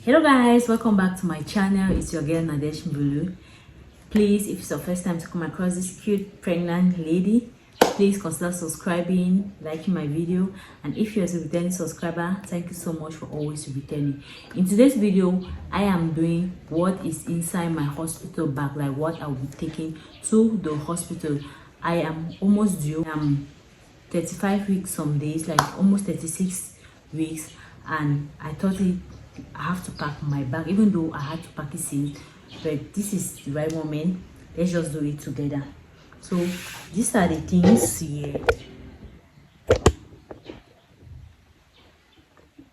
Hello guys, welcome back to my channel. It's your girl Nadesh Mbulu. Please, if it's your first time to come across this cute pregnant lady, please consider subscribing, liking my video, and if you're a returning subscriber, thank you so much for always returning. In today's video, I am doing what is inside my hospital bag, like what I will be taking to the hospital. I am almost due. I'm 35 weeks some days, like almost 36 weeks, and I thought I have to pack my bag, even though I had to pack it since, but this is the right moment. Let's just do it together. So these are the things here.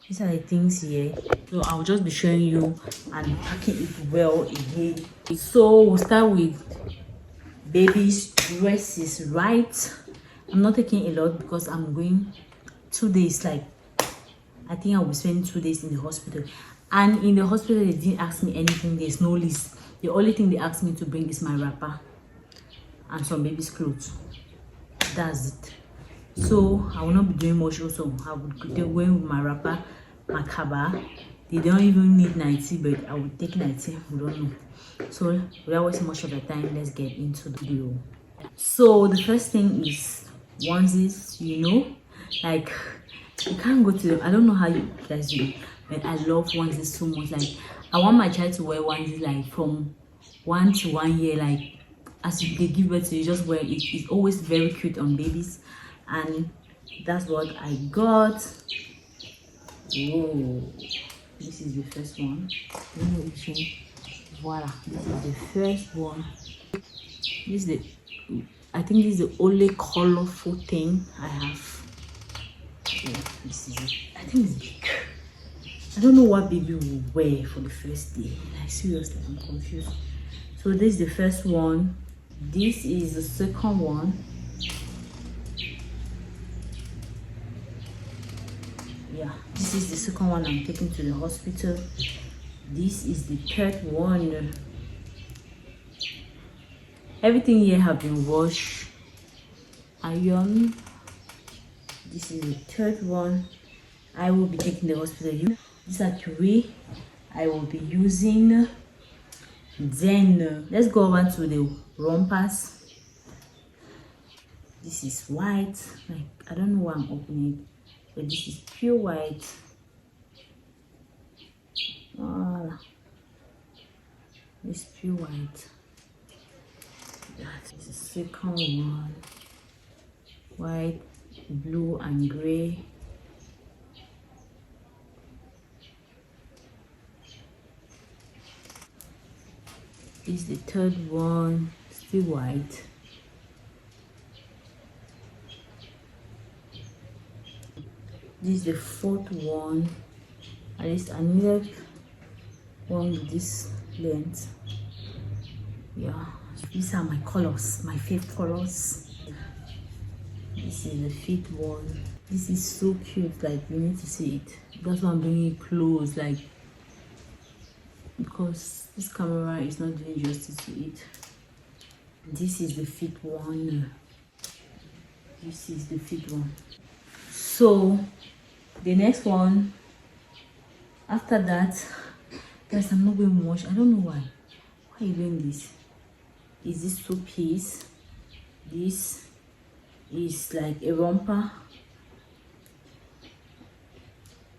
These are the things here. So I'll just be showing you and packing it well again. So we'll start with baby's dresses, right? I'm not taking a lot because I'm going 2 days. Like, I think I will be spending 2 days in the hospital, and in the hospital they didn't ask me anything. There's no list. The only thing they asked me to bring is my wrapper and some baby's clothes. That's it. So I will not be doing much. Also, I will be going with my wrapper, my kaba. They don't even need 90, but I will take 90. We don't know. So without wasting much of the time, let's get into the video. So the first thing is onesies. Like, you can't go to them. I don't know how you guys do it, but I love onesies so much. Like, I want my child to wear onesies like from 1 to 1 year. Like, as they give birth to you, just wear it. It's always very cute on babies, and that's what I got. Whoa, this is the first one. I don't know which one. Voila, this is the first one. I think this is the only colorful thing I have. Yeah, this is it. I think it's big. I don't know what baby will wear for the first day. Like, seriously, I'm confused. So this is the first one. This is the second one. Yeah, this is the second one I'm taking to the hospital. This is the third one. Everything here have been washed, iron. This is the third one I will be taking to the hospital. These are 3 I will be using. Then let's go over to the rompers. This is white. Like, I don't know why I'm opening it, but this is pure white. Voila. This pure white. That is the second one. White, blue and gray. This is the third one, still white. This is the fourth one. At least I needed one with this length. Yeah, these are my colors, my favorite colors. This is the fifth one. This is so cute. Like, you need to see it. That's why I'm bringing it close, like, because this camera is not doing justice to it. This is the fifth one. This is the fifth one. So the next one after that, guys, I'm not going much. I don't know why are you doing this. Is this 2-piece? This is like a romper.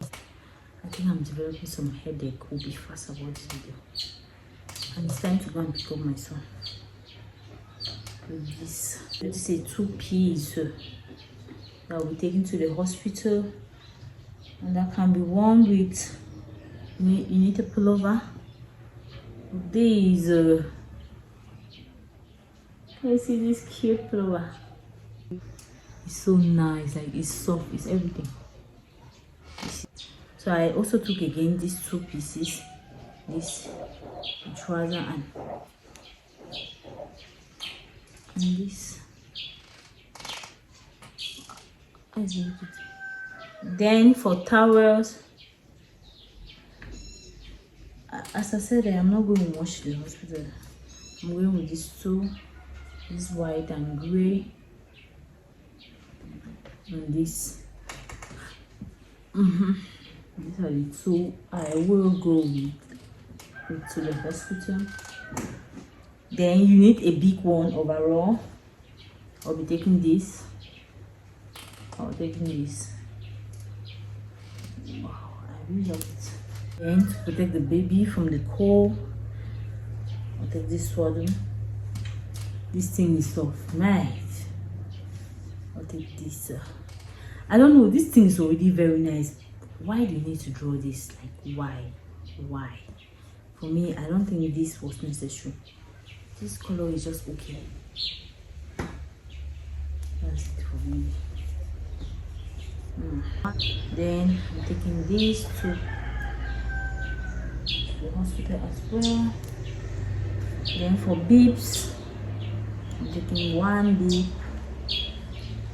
I think I'm developing some headache. Will be fast about this video, and it's time to go and pick up my son. This is a 2-piece that will be taken to the hospital, and that can be worn with. You need a pullover. This can you see this cute pullover? It's so nice. Like, it's soft. It's everything. So I also took again these 2 pieces, this trouser and this. Then for towels, as I said, I'm not going to wash the hospital. I'm going with these 2, this white and gray, and this These are the two I will go with to the hospital. Then you need a big one overall. I'll be taking this. Wow, I really love it. Then to protect the baby from the cold, I'll take this swaddle. This thing is soft, nice. I'll take this. I don't know, this thing is already very nice. Why do you need to draw this? Like, why? For me, I don't think this was necessary. This color is just okay. That's it for me. Then I'm taking this to the hospital as well. Then for bibs, I'm taking 1 bib,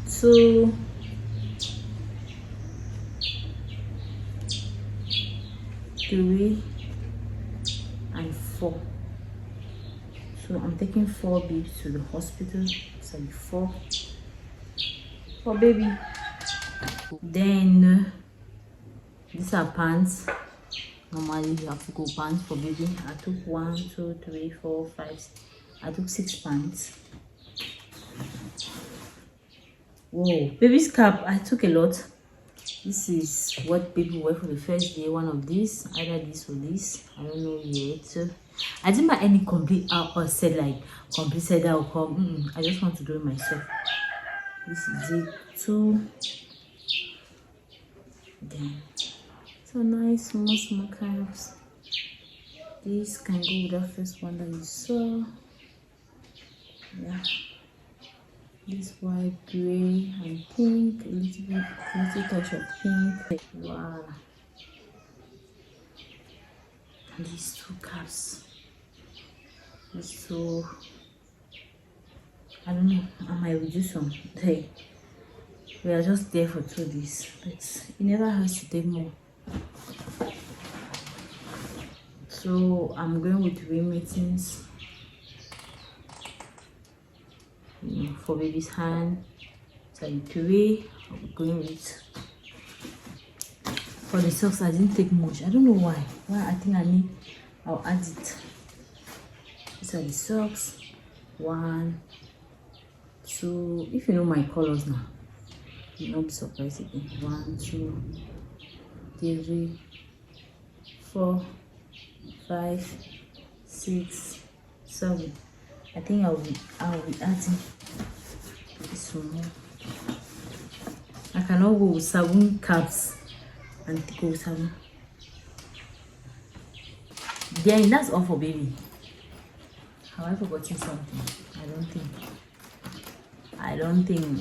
2, 3, and 4. So I'm taking 4 bibs to the hospital. So 4 for baby. Then these are pants. Normally you have to go pants for baby. I took 1, 2, 3, 4, 5. I took 6 pants. Whoa, baby's cap. I took a lot. This is what baby wear for the first day. One of these, either this or this. I don't know yet. I didn't buy any complete or said like complete set that will come. I just want to do it myself. This is it too. Then so nice small calves. This can go with that first one that you saw. Yeah. This white, gray, and pink, a little touch of pink. Wow. And these 2 caps. These 2. I don't know. I might reduce some. Hey, we are just there for 2 days, but it never hurts to take more. So I'm going with remittance. For baby's hand, so I'm going with. For the socks, I didn't take much. I don't know why. I think I'll add it. These are the socks. 1, 2. If you know my colors now, you won't be surprised again. 1, 2, 3, 4, 5, 6, 7. I think I'll be adding this one. I cannot go with 7 caps and go with 7. Then that's all for baby. Have I forgotten something? I don't think.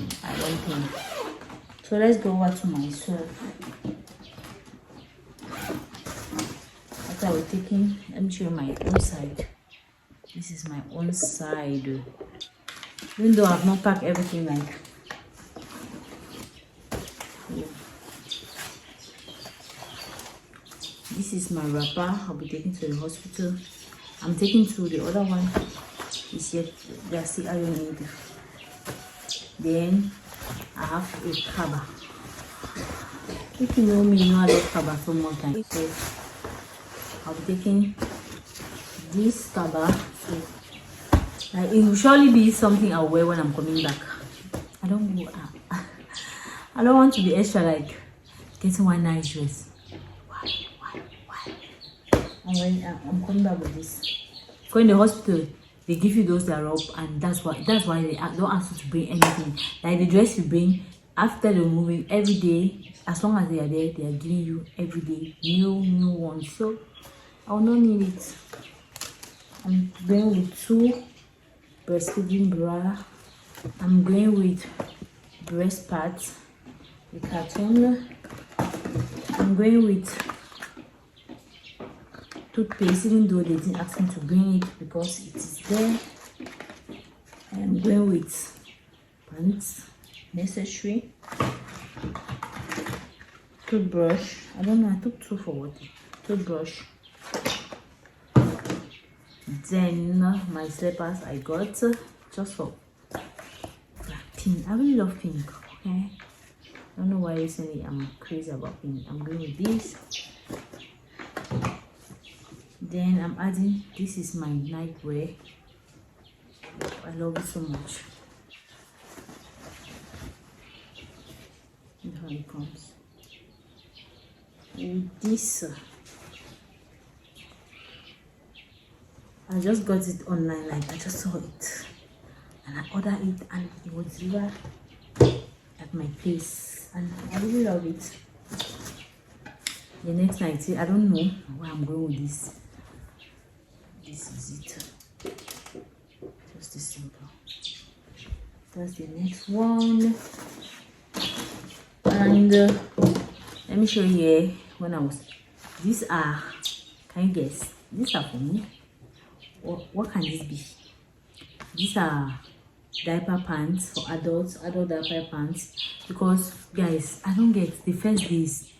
So let's go over to myself. After we're taking, let me show you my own side. This is my own side. Even though I've not packed everything like. Yeah. This is my wrapper. I'll be taking to the hospital. I'm taking to the other one. Is yet they are still ironing it. Then I have a cover. If you know me, you know I love cover so much. So I'll be taking this cover. So like, it will surely be something I'll wear when I'm coming back. I don't go out. I don't want to be extra like getting one nice dress. Why? I'm coming back with this. Going to the hospital, they give you those that are up, and that's why they don't ask you to bring anything. Like the dress you bring after the movie every day, as long as they are there, they are giving you every day new ones. So I will not need it. I'm going with 2 breastfeeding bra. I'm going with breast pads, the carton. I'm going with toothpaste, even though they didn't ask me to bring it because it is there. I'm going with pants, necessary. Toothbrush. I don't know, I took 2 for what? Toothbrush. Then my slippers I got just for pink. I really love pink. Okay, I don't know why recently I'm crazy about pink. I'm going with this. Then I'm adding, this is my nightwear. I love it so much. And how it comes. With this, I just got it online, like I just saw it and I ordered it and it was delivered at my place and I really love it. The next night, I don't know where I'm going with this. This is it. Just this simple. That's the next one. And let me show you here when I was. These are, can you guess? These are for me. What can this be? These are diaper pants for adults, adult diaper pants. Because guys, I don't get the first days,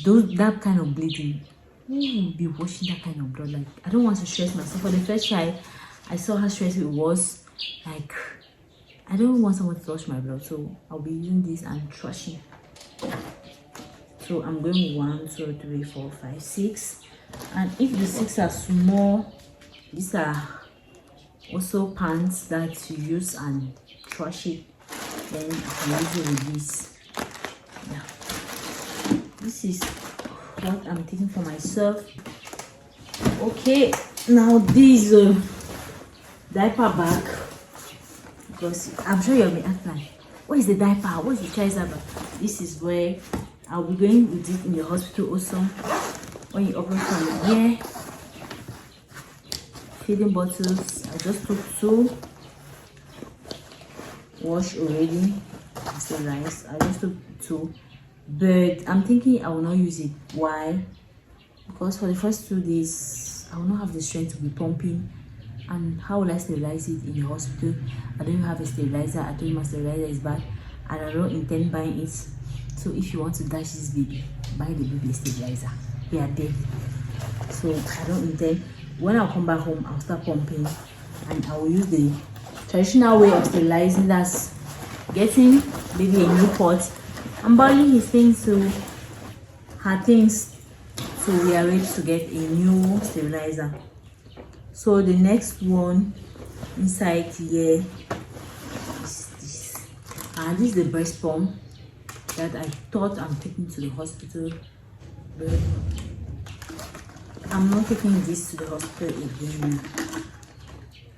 that kind of bleeding. Who will be washing that kind of blood? Like, I don't want to stress myself. For the first child, I saw how stressful it was. Like, I don't want someone to wash my blood, so I'll be using this and trashing. So I'm going 1, 2, 3, 4, 5, 6. And if the 6 are small, these are also pants that you use and trash it. Then I can use it with this. Yeah. This is what I'm taking for myself. Okay, now this diaper bag, because I'm sure you'll be asking like, what is the diaper? What is the child's diaper? This is where I'll be going with it in the hospital also. When you open from here, feeding bottles. I just took 2, wash already. It's the rice. I just took 2. But I'm thinking I will not use it. Why? Because for the first 2 days I will not have the strength to be pumping, and how will I sterilize it in the hospital? I don't even have a sterilizer. I told you my sterilizer is bad and I don't intend buying it. So if you want to dash this baby, buy the baby sterilizer. They are there. So I don't intend. When I come back home, I'll start pumping and I will use the traditional way of sterilizing. That's getting baby a new pot and boiling his things to her things, so we are ready to get a new sterilizer. So the next one inside here is this, and this is the breast pump that I thought I'm taking to the hospital, but I'm not taking this to the hospital again.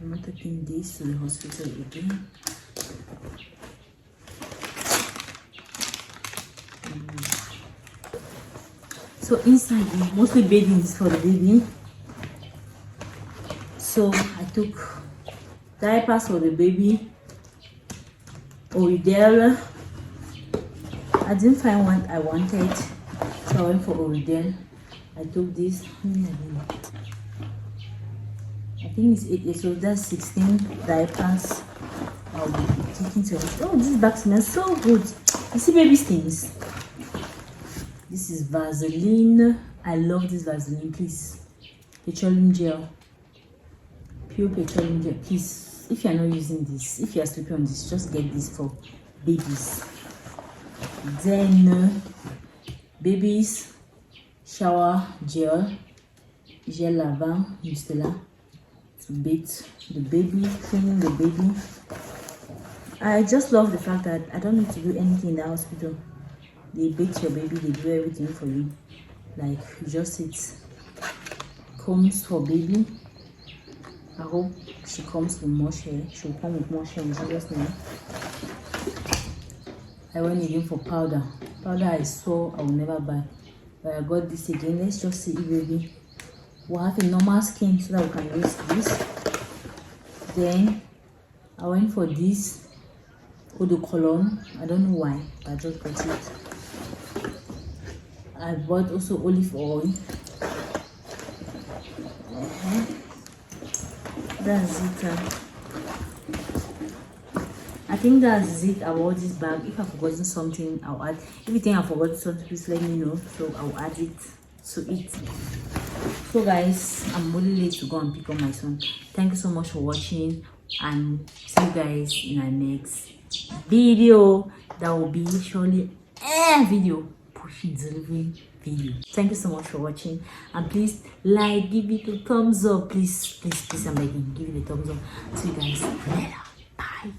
I'm not taking this to the hospital again. So inside, mostly bathing is for the baby. So I took diapers for the baby, Oridel. I didn't find what I wanted, so I went for Oridel. I took this. I think it's 8, so that's 16 diapers. I'll be taking to. Oh, this bag smells so good. You see baby things. This is Vaseline. I love this Vaseline. Please, petroleum gel, pure petroleum gel. Please, if you are not using this, if you are sleeping on this, just get this for babies. Then babies shower gel, gel lava, Mustela, to bathe the baby, cleaning the baby. I just love the fact that I don't need to do anything in the hospital. They bathe your baby, they do everything for you. Like, you just sit. Combs for baby. I hope she comes with more hair. She'll come with more hair in Jesus' name. I went again for powder. Powder I saw I will never buy, but I got this again. Let's just see if baby will have a normal skin so that we can use this. Then I went for this eau de cologne. I don't know why, but I just got it. I bought also olive oil. That's it. I think that's it about this bag. If I've forgotten something, I'll add. If you think I've forgotten something, please let me know, so I'll add it to it. So guys, I'm really late to go and pick up my son. Thank you so much for watching, and see you guys in our next video. That will be surely video, pushing delivering video. Thank you so much for watching, and please like, give it a thumbs up, please, I'm begging, give it a thumbs up. See you guys later. Bye.